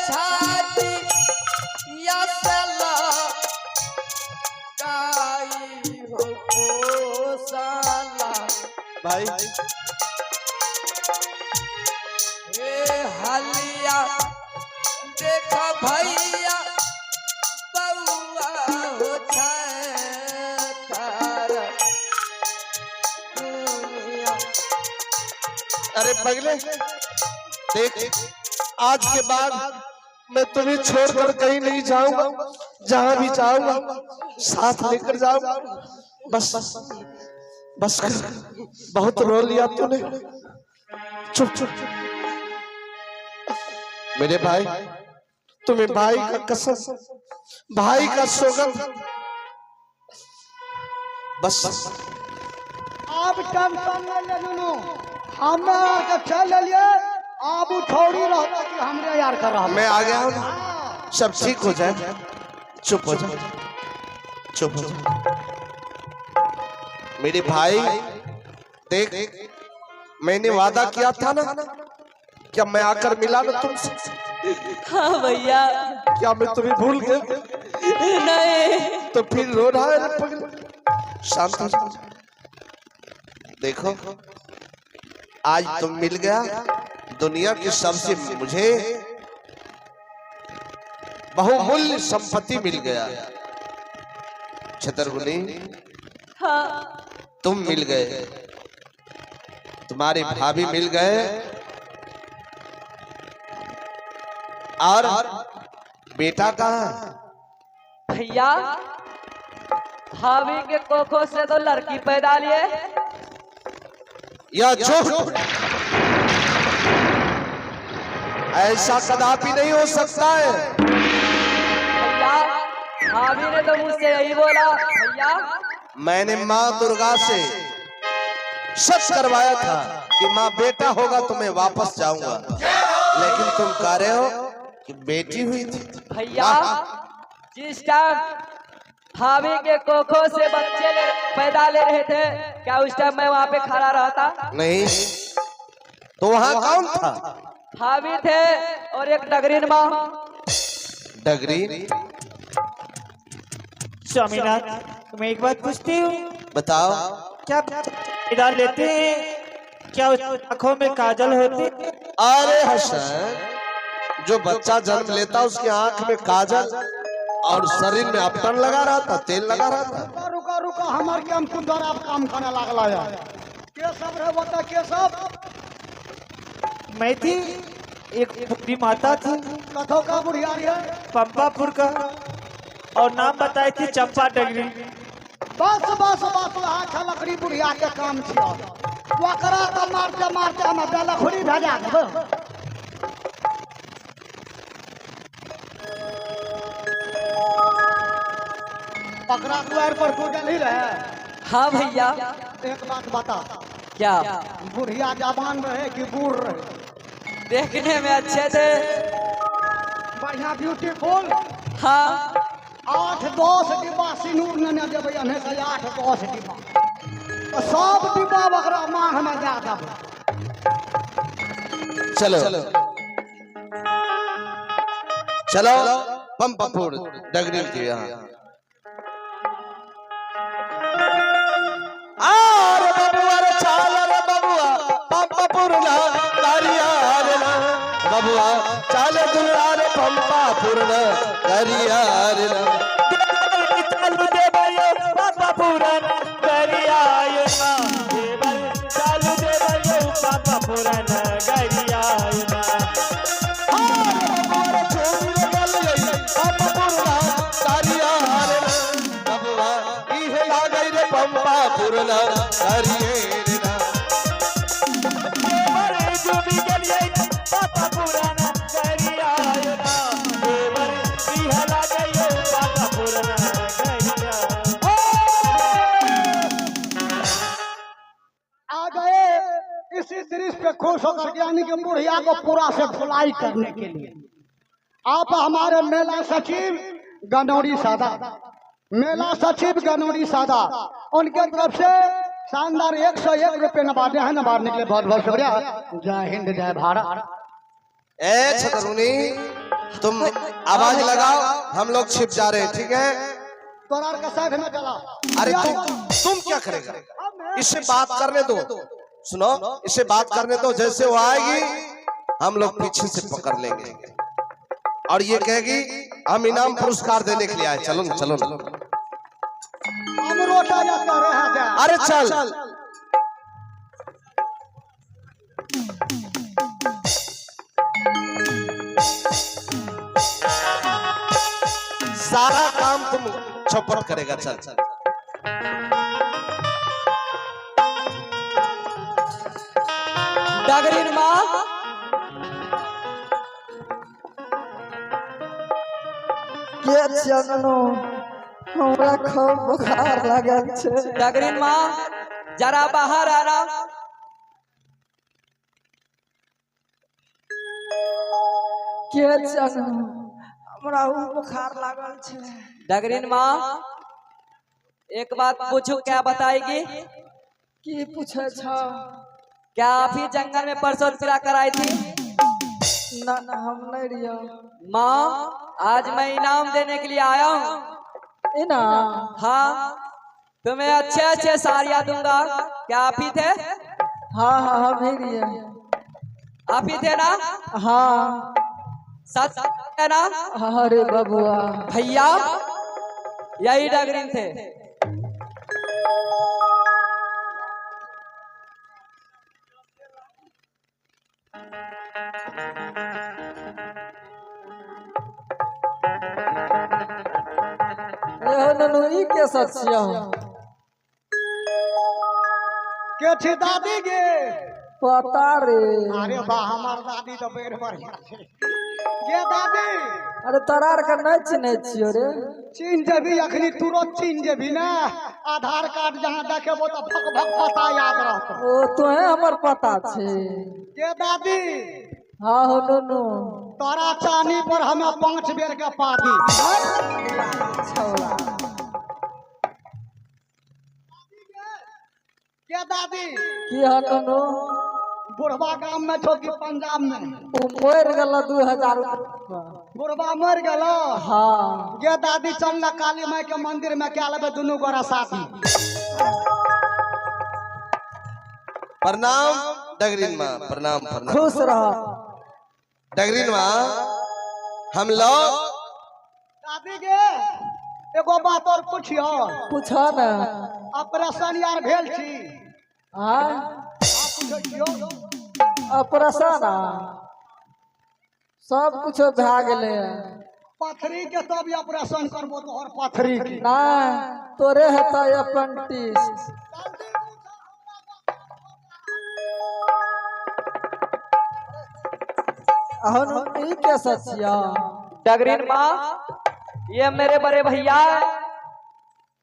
छाती या सला काई हो साला भाई हलिया देखा भैया बउआ हो तारा दुनिया। अरे पगले देख, आज के बाद मैं तुम्हें छोड़कर कहीं नहीं जाऊंगा, जहां भी जाऊंगा साथ लेकर जाऊंगा। बस बस कर, बहुत रो लिया तूने। चुप चुप मेरे भाई, तुम्हें भाई का कसम, भाई का सौगंध। बस अब टेंशन न ले नुनु, हमरा के चल लिए। अब थोड़ी रहता कि हमरे यार कर रहा। मैं आ गया हूँ, सब ठीक हो जाए। चुप हो जा, चुप हो जा मेरे भाई। देख, मैंने वादा किया था ना, क्या मैं आकर मिला ना तुमसे? हाँ भैया। क्या मैं तुम्हें भूल गया? नहीं। तो फिर रो रहा है ना पगला? शांत हो जा। देखो, आज तुम मिल गया, दुनिया की सबसे मुझे बहुमूल्य संपत्ति मिल गया। छतरगुनी, हाँ। तुम मिल गए, तुम्हारे भाभी मिल गए, और बेटा कहाँ? भैया, भाभी के कोखों से तो लड़की पैदा लिए। या झूठ, ऐसा कदापि नहीं हो सकता है। भैया, भाभी ने तो मुझसे यही बोला। भैया, मैंने माँ दुर्गा से सच करवाया था कि माँ बेटा होगा तो मैं वापस जाऊंगा, लेकिन तुम कह रहे हो कि बेटी हुई थी। भैया, जिस टाइम भाभी के कोखों से बच्चे पैदा ले रहे थे, क्या उस टाइम मैं वहाँ पे खड़ा रहता? नहीं, तो वहाँ कौन था? भाभी थे और एक डगरीन माँ। डगरी? स्वामीनाथ, तुम्हें एक बात पूछती हूँ, बताओ। क्या डाल लेते हैं? क्या उस आँखों में काजल होती? अरे हसन, जो बच्चा जन्म लेता उसकी आंख में काजल और शरीर में अपटन लगा रहा था, तेल लगा रहा था। रुका रुका, हमार के हम द्वारा काम करने लागला यार। के सब रे बता, के सब? मैं थी, एक बुढ़ी माता थी, कथो का बुढ़िया है? पंपापुर का, और नाम बताई थी चंपा डगरी। बस बस बस, हाथ लकड़ी बुढ़िया के काम छिया। वकरा का मारते हम लकड़ी भेजा देबो। पकड़ा द्वार पर तू जल ही रहे। हाँ भैया। एक बात बता, क्या? बुढ़िया जवान रहे कि बूढ़ रहे? देखने में अच्छे थे। बढ़िया ब्यूटीफुल। हाँ। 8-10 डिब्बा सिनूर ने देवे, अने से 8-10 डिब्बा, तो सब डिब्बा वगैरह मांग में जा देवे। चलो चलो पंपापुर डगरी के यहाँ। अरे बबुआ रे चाल रे बबुआ, पंपापुर ना करिया रे ना बबुआ, चाल दुल्ला रे पंपापुर ना करिया रे ना। चालू दे भाइयों पंपापुर ना करिया रे ना, चालू दे भाइयों पंपापुर ना करिया रे ना। पंपापुर ना करिए रे ना। देवर जो भी गलिए पंपापुर ना करिया रे ना, देवर बिहला गयो पंपापुर ना करिया। आ गए इसी दृश्य पे खुश होकर के, यानी कि बुढ़िया को पूरा से धुलाई करने के लिए। आप हमारे मेला सचिव गनौरी सादा, मेला सचिव गनौरी सादा, उनके तरफ से शानदार 101 रुपये नवादे हैं। नवादने के लिए बहुत बहुत शुक्रिया। जय हिंद, जय भारत। ए छतरुनी, तुम आवाज लगाओ, हम लोग छिप जा रहे हैं, ठीक है? तोरार का साइड में चला। अरे तुम क्या करेगा? इससे बात करने दो, सुनो, इससे बात करने दो। जैसे वो आएगी हम लोग पीछे से पकड़ लेंगे और ये कहेगी हम इनाम पुरस्कार देने के लिए आए। चलो न, चलो न। हम रोटा या कर रहे हैं। अरे चल। सारा काम तुम चौपट करेगा। चल चल। डगरीन माँ, के चनो हमरा खूब बुखार लागल छै। डगरीन माँ जरा बाहर आना। के चनो हमरा बुखार लागल छै। डगरीन माँ एक बात पूछू, क्या बताएगी? की पूछे छ? क्या आप ही जंगल में परसों फिरा कर आई थी? ना ना हम नहीं रियो। माँ आज मैं इनाम देने के लिए आया हूँ। इनाम? हाँ, तुम्हें अच्छे अच्छे साड़ियाँ दूंगा। क्या आप ही थे? हाँ हाँ हम ही रियो। आप ही थे ना? हाँ सच है ना? अरे बबुआ भैया यही डगरीन थे। ननु ई के सचिया के छी दादी गे? पता रे। अरे बा हमार दादी तो बेर बढ़िया छे। गे दादी, अरे तरार के नहीं चिन्हे छियो रे। चीन जेबी अखनी तुरंत चीन जेबी ना। आधार कार्ड जहाँ देखेबो तो भक भक पता याद रहतो। ओ तोहे हमर पता छे। गे दादी, हाँ हो ननु। तोरा चानी पर हमें 5 बेर के पादी। छौड़ा के दादी, की हो ननु? बुढ़वा गांव में छो कि पंजाब में? ओ मोर गेल 2000 रुपया। बुढ़वा मर गेलो? हाँ गे दादी चल ना काली माई के मंदिर में क्या लेबे दुनू गोरा साथी। प्रणाम डगरीन माँ, प्रणाम प्रणाम। खुश रह। डगरीन माँ, हम लोग दादी गे एगो बात और पूछियो। पूछो ना। ऑपरेशन यार भेल छी? हाँ पूछियो। ऑपरेशन सब कुछ भा गेले। पथरी के तब ऑपरेशन करबो तोहर पथरी की। ना तोरे हेता अपेंडिक्स। अहन ई के सचिया? डगरीन माँ ये मेरे बड़े भैया है।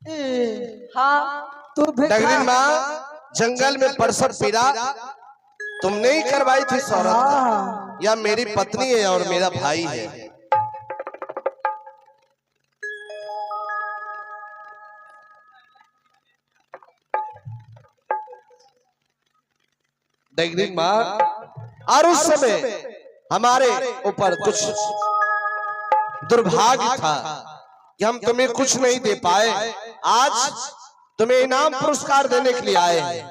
ई हाँ, तू डगरीन माँ जंगल में परसर पीड़ा तुमने ही करवाई थी सौरभ? हाँ या मेरी पत्नी है और मेरा भाई है? डगरीन माँ, और उस समय हमारे ऊपर कुछ दुर्भाग्य था कि हम तुम्हें कुछ नहीं दे पाए। आज तुम्हें इनाम पुरस्कार देने के लिए आए हैं।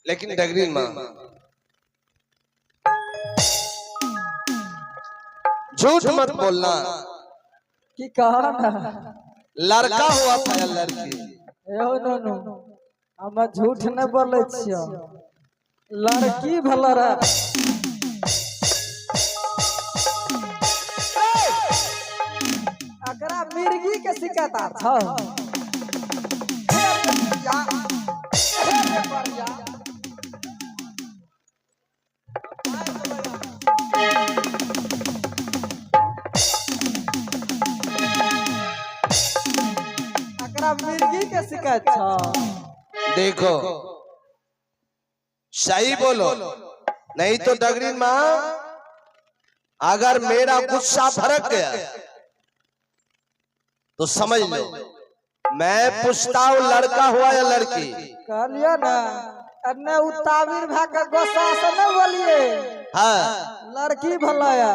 लेकिन डगरीन माँ, झूठ मत बोलना। की कहा ना? लड़का हुआ था या लड़की? एहो नो हम झूठ न बोले छियो। लड़की भल रे। अकरा मिर्गी के शिकायत छ। अकरा मिर्गी के शिकायत छ। देखो सही बोलो, नहीं तो डगरीन माँ अगर मेरा गुस्सा भड़क गया तो समझ लो मैं पूछता हूँ लड़का हुआ या लड़की। कहलियो ना अन्ने उतावीर भा के गोसा से न बोलिए। हाँ लड़की भलाया